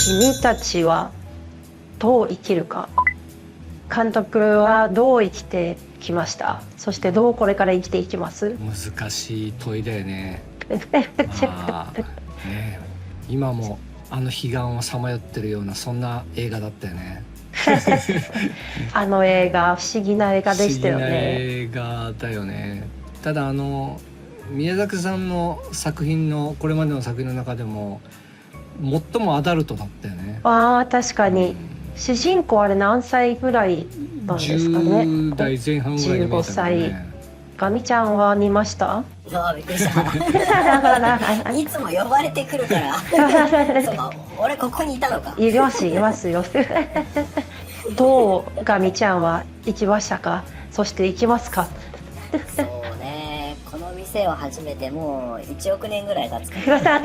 君たちはどう生きるか。監督はどう生きてきました。そしてどうこれから生きていきます。難しい問いだよね。まあね、今もあの彼岸をさまよってるようなそんな映画だったよね。あの映画不思議な映画でしたよね。不思議な映画だよね。ただ宮崎さんの作品のこれまでの作品の中でも最もアダルトだったよね。ああ確かに、主人公あれ何歳ぐらいなんですかね。10代前半ぐらいに見えたもんね。15歳。ガミちゃんは見ました？びっくりした。いつも呼ばれてくるからそうか、俺ここにいたのか。いますよどうガミちゃんは行きましたか？そして行きますか？そうね、この店を始めてもう1億年ぐらい経つからで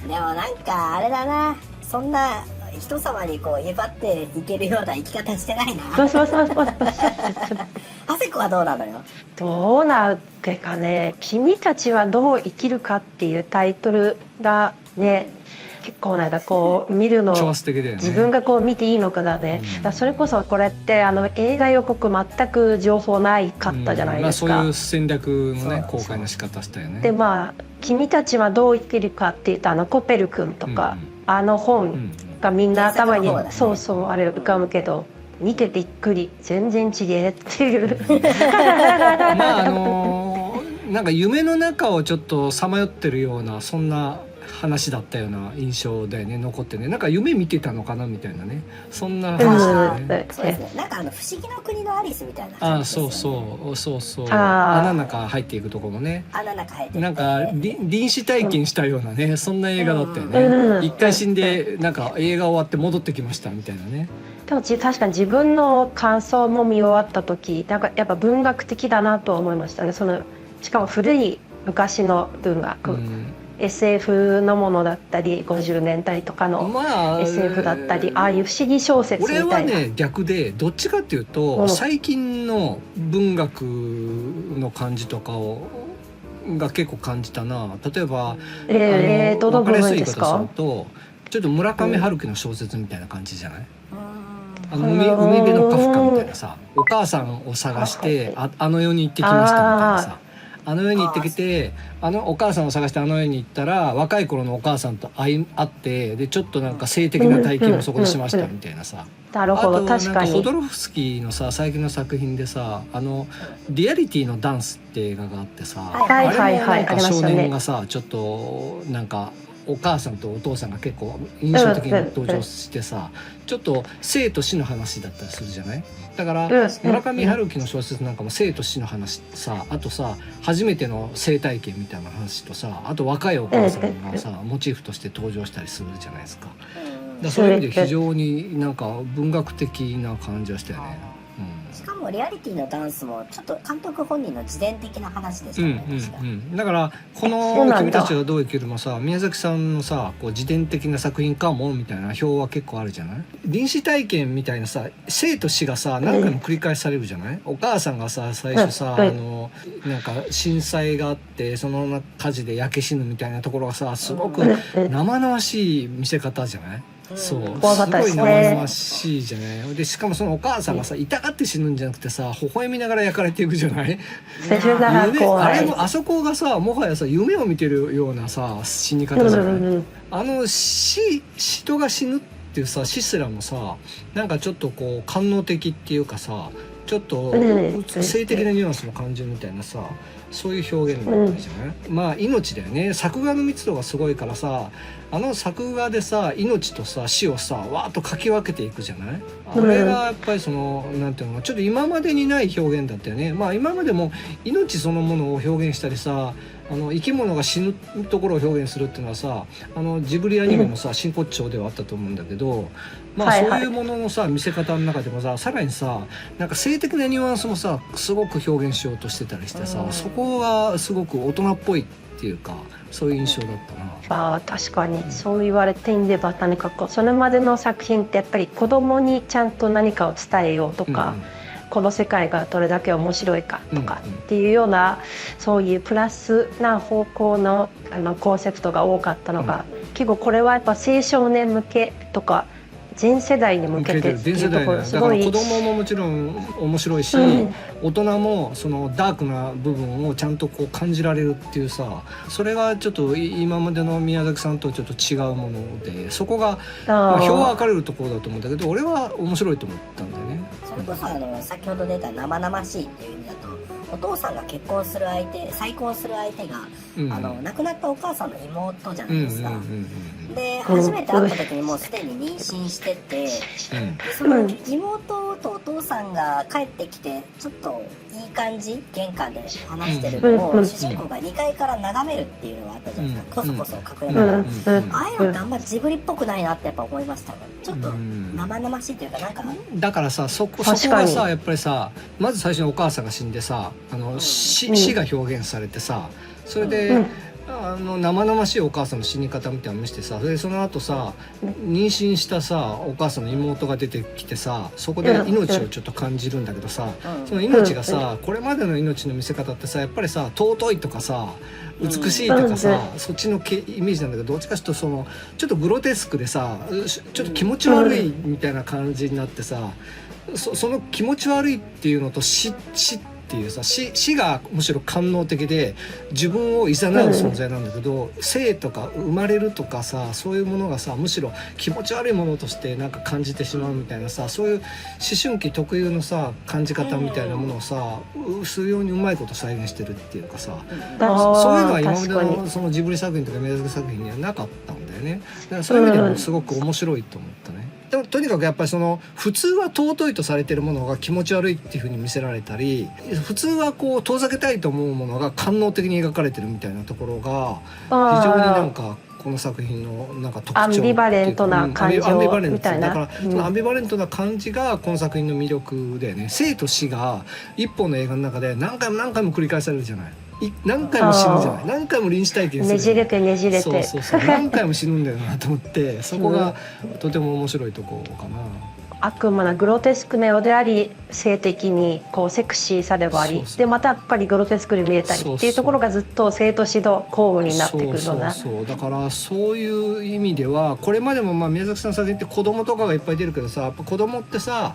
もなんかあれだな、そんな人様にこう威張っていけるような生き方してないな。あせこはどうなのよ。どうなるかね。君たちはどう生きるかっていうタイトルがね、結構なんかこう見るの、超素敵だよね。自分がこう見ていいのかだね。だそれこそこれって映画予告全く情報ないかったじゃないですか。そういう戦略のね公開の仕方したよね。で君たちはどう生きるかって言ったコペル君とか、本がみんな頭に、そうあれ浮かぶけど、見てびっくり、全然違えっていうなんか夢の中をちょっとさまよってるようなそんな話だったような印象だよね、残ってね。なんか夢見てたのかなみたいなね、そんな話だよね。そうですね、なんか不思議の国のアリスみたいな感じですよね。そう穴の中入っていくとこもね、穴の中入ってなんか臨死体験したようなね、そんな映画だったよね。一回死んでなんか映画終わって戻ってきましたみたいなね。でも確かに自分の感想も見終わった時、なんかやっぱ文学的だなと思いましたね。しかも古い昔の文学、SF のものだったり50年代とかの SF だったり、ああいう不思議小説みたいな。俺はね逆で、どっちかっていうと、最近の文学の感じとかが結構感じたな。例えばどの部分ですか？分かりやすい言い方すると、ちょっと村上春樹の小説みたいな感じじゃない？海辺のカフカみたいなさ、お母さんを探してあの世に行ってきましたみたいなさ、あの世に行ってきて、お母さんを探してあの世に行ったら若い頃のお母さんと会って、でちょっとなんか性的な体験をそこでしましたみたいなさ。なるほど、確かに。ホドロフスキーのさ最近の作品でさ、リアリティのダンスって映画があってさ、あれもなんか少年がさちょっとなんかお母さんとお父さんが結構印象的に登場してさ、ちょっと生と死の話だったりするじゃない。だから村上春樹の小説なんかも生と死の話さ、あとさ初めての性体験みたいな話とさ、あと若いお母さんがさモチーフとして登場したりするじゃないですか。だそういう意味で非常になんか文学的な感じはしたよね。しかもリアリティのダンスもちょっと監督本人の自伝的な話でしたね。だからこの「君たちはどう生きる」もさ、宮崎さんのさこう自伝的な作品かもみたいな表は結構あるじゃない。臨死体験みたいなさ、生と死がさ何回も繰り返されるじゃない。お母さんがさ最初さなんか震災があって、その火事で焼け死ぬみたいなところがさすごく生々しい見せ方じゃない。そうすごい生々しいじゃない。でしかもそのお母さんがさ痛がって死ぬんじゃなくてさ微笑みながら焼かれていくじゃない。あそこがさもはやさ夢を見てるようなさ死に方じゃない。人が死ぬっていうさ死すらもさなんかちょっとこう官能的っていうかさ、ちょっと性的なニュアンスも感じるみたいなさ、そういう表現だったじゃない。まあ命だよね。作画の密度がすごいからさ、作画でさ命とさ死をさわーっと書き分けていくじゃない。あれがやっぱりなんていうの、ちょっと今までにない表現だったよね。まあ今までも命そのものを表現したりさ、生き物が死ぬところを表現するっていうのはさ、ジブリアニメもさ真骨頂ではあったと思うんだけど、まあそういうもののさ見せ方の中でもさらにさなんか性的なニュアンスもさすごく表現しようとしてたりしてさ、そこがすごく大人っぽいっていうか、そういう印象だったな。確かにそう言われてみれば、何かこうそれまでの作品ってやっぱり子供にちゃんと何かを伝えようとか、この世界がどれだけ面白いかとかっていうような、そういうプラスな方向のコンセプトが多かったのが結構これはやっぱ青少年向けとか全世代に向けてっていうところすごい。だから子供ももちろん面白いし、大人もそのダークな部分をちゃんとこう感じられるっていうさ、それがちょっと今までの宮崎さんとちょっと違うもので、そこが票は分かれるところだと思うんだけど、俺は面白いと思ったんだよね。それこそ先ほど出た生々しいっていう意味だと、お父さんが結婚する相手、再婚する相手が、亡くなったお母さんの妹じゃないですか。で初めて会った時にもうすでに妊娠してて、でその妹とお父さんが帰ってきてちょっといい感じ玄関で話してるのを主人公が2階から眺めるっていうのがあったじゃないですか。こそこそ隠れながら、ああいうのってあんまジブリっぽくないなってやっぱ思いましたね。ちょっと生々しいというか、なんかだからさ、そこがさやっぱりさ、まず最初にお母さんが死んでさ、死が表現されてさ、それで、生々しいお母さんの死に方みたいなの見せてさ、その後さ妊娠したさお母さんの妹が出てきてさ、そこで命をちょっと感じるんだけどさ、その命がさ、これまでの命の見せ方ってさ、やっぱりさ尊いとかさ美しいとかさ、そっちのイメージなんだけど、どっちかというとそのちょっとグロテスクでさ、ちょっと気持ち悪いみたいな感じになってさ、その気持ち悪いっていうのと死っていうさ、死がむしろ官能的で自分を誘う存在なんだけど、生とか生まれるとかさ、そういうものがさむしろ気持ち悪いものとしてなんか感じてしまうみたいなさ、そういう思春期特有のさ感じ方みたいなものをさ数ようにうまいこと再現してるっていうかさ、そういうのは今までのそのジブリ作品とか宮崎作品にはなかったんだよね。だからそういう意味でもすごく面白いと思ったね。とにかくやっぱりその普通は尊いとされてるものが気持ち悪いっていう風に見せられたり、普通はこう遠ざけたいと思うものが官能的に描かれてるみたいなところが非常になんかこの作品のなんか特徴、アンビバレントな感情みたいな、だからそのアンビバレントな感じがこの作品の魅力だよね。生と死が一本の映画の中で何回も何回も繰り返されるじゃない。何回も死ぬじゃない、何回も臨死体験する、ねじれてねじれて、そう何回も死ぬんだよなと思ってそこがとても面白いところかな。悪魔なグロテスクなようであり、性的にこうセクシーさでもあり、でまたやっぱりグロテスクに見えたりっていうところがずっと生と死の交互になってくるような。そうだからそういう意味ではこれまでも宮崎さんの作品って子供とかがいっぱい出るけどさ、やっぱ子供ってさ、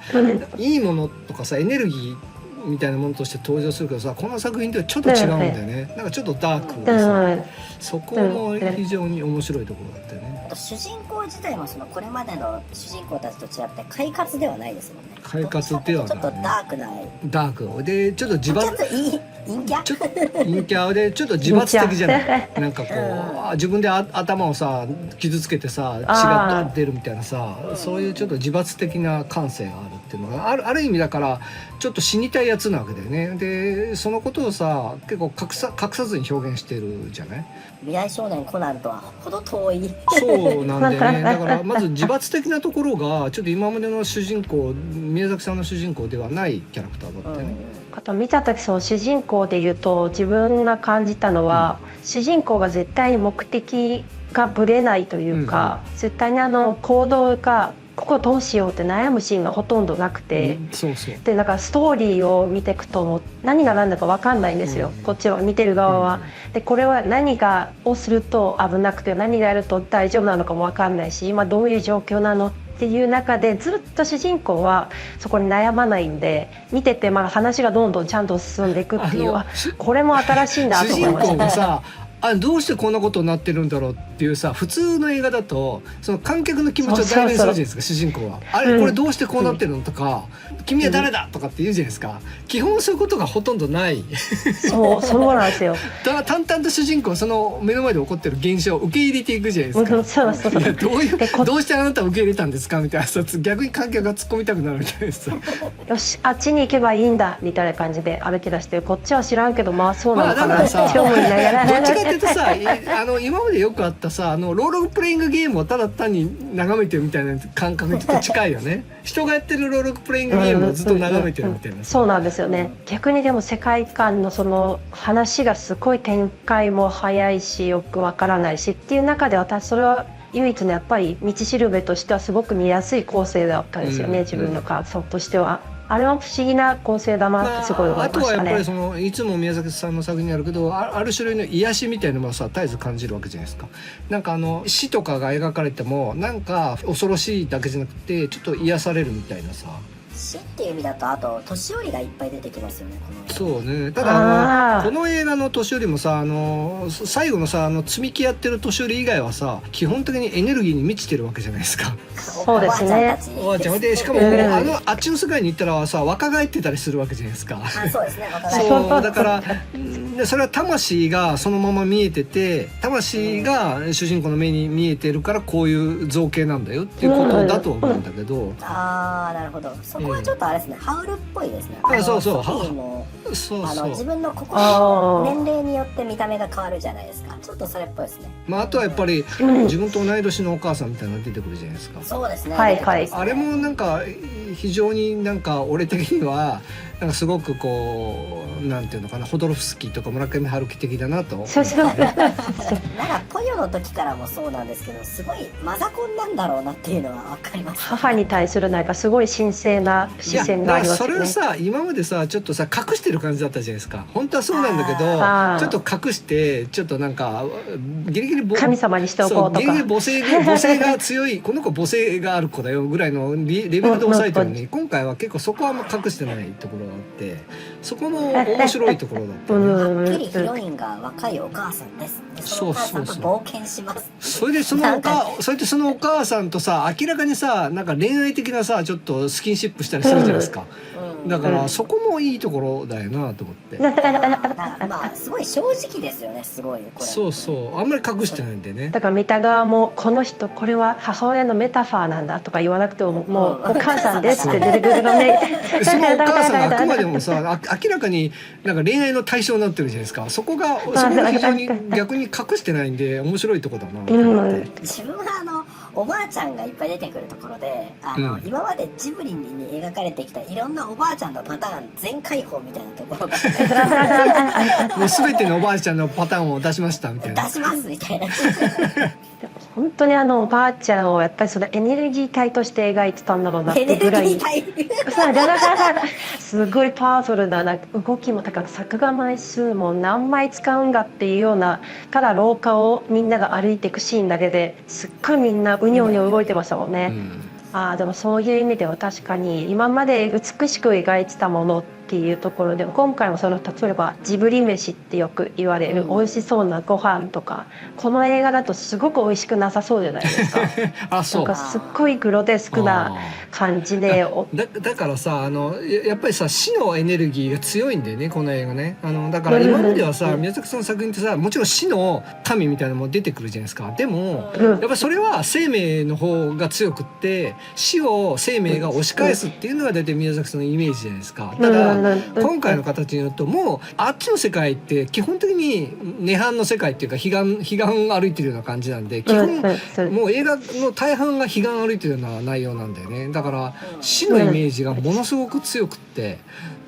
いいものとかさエネルギーみたいなものとして登場するけどさ、この作品ではちょっと違うんだよね。なんかちょっとダークでさ、そこも非常に面白いところだったよね。主人公自体もこれまでの主人公たちと違って快活ではないですもんね。快活ではない、ちょっとダークでちょっと自爆陰キャちょっと陰キャでちょっと自発的じゃないなんかこう自分で頭をさ傷つけてさ血が出るみたいなさ、そういうちょっと自発的な感性があるっていうのがある意味だからちょっと死にたいやつなわけだよね。でそのことをさ結構隠さずに表現してるじゃない。未来少年コナンとはほど遠い。そうなんだよね。だからまず自発的なところがちょっと今までの主人公宮崎さんの主人公ではないキャラクターだったよね。あと見た時その主人公で言うと自分が感じたのは、主人公が絶対に目的がぶれないというか、絶対に行動がここどうしようって悩むシーンがほとんどなくて、でなんかストーリーを見ていくと何が何だか分かんないんですよ、こっちは見てる側は。でこれは何をすると危なくて何がやると大丈夫なのかも分かんないし、今どういう状況なのっていう中でずっと主人公はそこに悩まないんで、見てて話がどんどんちゃんと進んでいくっていう、これも新しいんだと思いました。主人公がさどうしてこんなことになってるんだろうっていうさ、普通の映画だとその観客の気持ちを代弁するじゃないですか。主人公はあれこれどうしてこうなってるのとか、君は誰だとかって言うじゃないですか。基本そういうことがほとんどないそうなんですよ。だから淡々と主人公その目の前で起こってる現象を受け入れていくじゃないですか。いやどうしてあなたは受け入れたんですかみたいなさ、逆に観客が突っ込みたくなるみたいなさよしあっちに行けばいいんだみたいな感じで歩き出して、こっちは知らんけどそうなのかなって思いながら、どっちかっていうとさ今までよくあったさロールプレイングゲームをただ単に眺めてるみたいな感覚にちょっと近いよね。人がやってるロールプレイングゲームをずっと眺めてるみたいな、そうなんですよね。逆にでも世界観のその話がすごい展開も早いしよくわからないしっていう中で、私それは唯一のやっぱり道しるべとしてはすごく見やすい構成だったんですよね、自分の感想としては。あれは不思議な構成だなってすごい思いあとはやっぱましたね。りそのいつも宮崎さんの作品にあるけど、ある種類の癒しみたいなものをさ絶えず感じるわけじゃないですか。なんか死とかが描かれてもなんか恐ろしいだけじゃなくてちょっと癒されるみたいなさ。死っていう意味だと、あと年寄りがいっぱい出てきますよね、この。そうね。ただあーこの映画の年寄りもさ、最後のさ積み木やってる年寄り以外はさ基本的にエネルギーに満ちてるわけじゃないですか。そうですねおばあちゃんで、しかもあっちの世界に行ったらさ若返ってたりするわけじゃないですか。あ、そうですね、わかそうだからそれは魂がそのまま見えてて、魂が主人公の目に見えてるからこういう造形なんだよっていうことだと思うんだけど、ああ、なるほど。そこはちょっとあれですね、ハウルっぽいですね。そうそうソフィーもそうそう自分の心年齢によって見た目が変わるじゃないですか。ちょっとそれっぽいですね。あとはやっぱり自分と同い年のお母さんみたいなのが出てくるじゃないですか。そうですね。はいはいあれもなんか非常になんか俺的にはなんかすごくこうなんていうのかな、ホドロフスキーとか村上春樹的だなと思う。そうそうなんかポヨの時からもそうなんですけど、すごいマザコンなんだろうなっていうのは分かります。母に対するなんかすごい神聖な視線がありますそれはよね。さ今までさちょっとさ隠してる感じだったじゃないですか。本当はそうなんだけあーどちょっと隠してちょっとなんかギリギリ神様にしておこうとかギリギリ母性が強いこの子母性がある子だよぐらいのレベルで抑えてるのに、今回は結構そこはあんま隠してないところがあって、そこの面白いところだったね。はっきりヒロインが若いお母さんです。でそのお母さんと冒険します。それでそのお母さんとさ明らかにさなんか恋愛的なさちょっとスキンシップしたりするじゃないですか。だからそこもいいところだよなと思って。まあすごい正直ですよね、すごいこれ。そうそう、あんまり隠してないんでね。だから見た側もこの人これは母親のメタファーなんだとか言わなくてももうお母さんですって出てくるのね。そのお母さんがあくまでもさ明らかになんか恋愛の対象になってるじゃないですか。そこが非常に逆に隠してないんで面白いとこだなと思って。自分はおばあちゃんがいっぱい出てくるところで今までジブリに描かれてきたいろんなおばあちゃんのパターン全開放みたいなところがもう全てのおばあちゃんのパターンを出しましたみたいな。出しますみたいな。本当におばあちゃんをやっぱりそのエネルギー体として描いてたんだろうなってぐらいすごいパワフルな動きも高く作画枚数も何枚使うんだっていうようなから廊下をみんなが歩いていくシーンだけですっごいみんなうにょうにょ動いてましたもんね。でもそういう意味では確かに今まで美しく描いてたものっていうところでも今回も例えばジブリ飯ってよく言われる美味しそうなご飯とかこの映画だとすごく美味しくなさそうじゃないですか。あ、そう。なんかすっごいグロテスクな感じでだからさやっぱりさ死のエネルギーが強いんだよねこの映画ね。だから今まではさ宮崎さんの作品ってさもちろん死の神みたいなのも出てくるじゃないですか。でもやっぱりそれは生命の方が強くって死を生命が押し返すっていうのが大体宮崎さんのイメージじゃないですか。ただ今回の形によるともうあっちの世界って基本的に涅槃の世界っていうか彼岸歩いてるような感じなんで基本もう映画の大半が彼岸歩いてるような内容なんだよね。だから死のイメージがものすごく強くって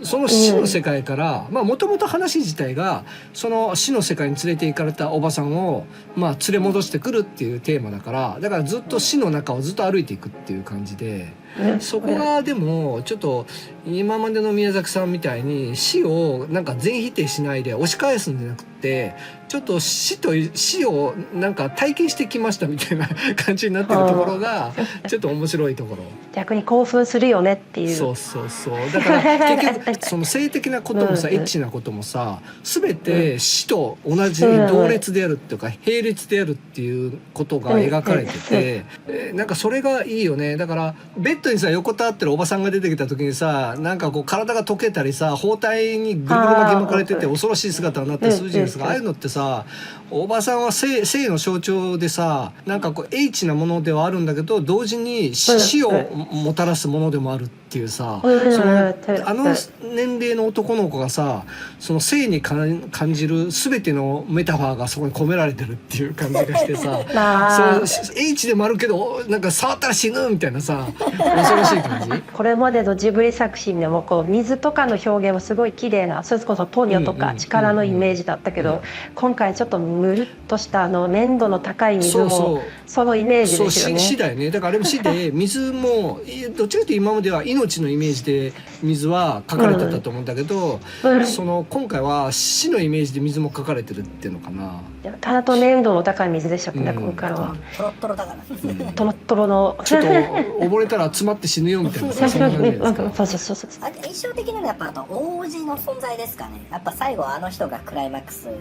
その死の世界からもともと話自体がその死の世界に連れて行かれたおばさんを連れ戻してくるっていうテーマだからずっと死の中をずっと歩いていくっていう感じでそこがでもちょっと今までの宮崎さんみたいに死をなんか全否定しないで押し返すんじゃなくてちょっと死をなんか体験してきましたみたいな感じになってるところがちょっと面白いところ。逆に興奮するよねっていう。そうだから結局その性的なこともさエッチなこともさ全て死と同じ同列であるっていうか並列であるっていうことが描かれててなんかそれがいいよね。だからベッドにさ横たわってるおばさんが出てきた時にさなんかこう体が溶けたりさ包帯にぐるぐる巻き巻かれてて恐ろしい姿になったりするじゃないですか。ああいうのってさおばさんは性の象徴でさなんかこうHなものではあるんだけど同時に死をもたらすものでもあるっていうさ年齢の男の子がさその性に感じる全てのメタファーがそこに込められてるっていう感じがしてさそう H でもあるけどなんか触ったら死ぬみたいなさ恐ろしい感じ。これまでのジブリ作品でもこう水とかの表現はすごい綺麗なそれこそポニョとか力のイメージだったけど今回ちょっとムルッとした粘度の高い水もそのイメージですよね。死だよね。だからあれも死で水もどっちかというと今までは命命のイメージで水は書かれてたと思うんだけど、その今回は死のイメージで水も書かれてるっていうのかな。ただと粘度の高い水でしたね、今回は。トロットロだから。トロットロの。ちょっと溺れたら詰まって死ぬよみたいなそんな感じですか。そう。印象的なのはやっぱあと王子の存在ですかね。やっぱ最後あの人がクライマックスに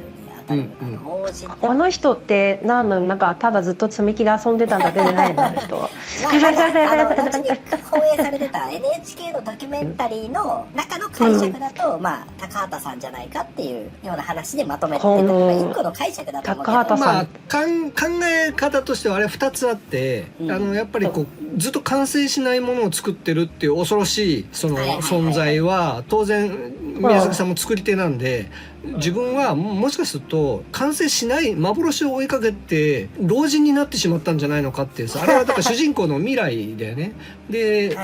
当たる王子。あの人ってなんかただずっと積み木で遊んでたんだけじゃないの人。後に放映されてた NHK のドキュメンタリーの中の解釈だと、高畑さんじゃないかっていうような話でまとめてる一個の解釈だと思うけど、考え方としてはあれ2つあって、やっぱりこうずっと完成しないものを作ってるっていう恐ろしいその存在は当然宮崎さんも作り手なんで、自分はもしかすると完成しない幻を追いかけて老人になってしまったんじゃないのかっていうさ、あれはだから主人公の未来だよね。で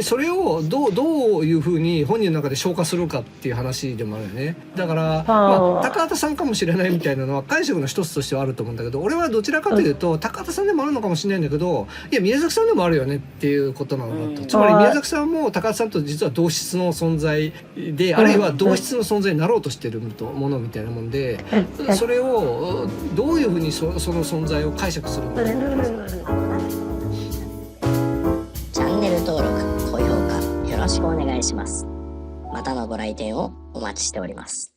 それをどういうふうに本人の中で消化するかっていう話でもあるよね。だから高畑さんかもしれないみたいなのは解釈の一つとしてはあると思うんだけど、俺はどちらかというと高畑さんでもあるのかもしれないんだけど、いや宮崎さんでもあるよねっていうことなのだと。つまり宮崎さんも高畑さんと実は同質の存在で、あるいは同質の存在になろうとしてるものみたいなもんで、それをどういうふうにその存在を解釈するのか。チャンネル登録、高評価よろしくお願いします。またのご来店をお待ちしております。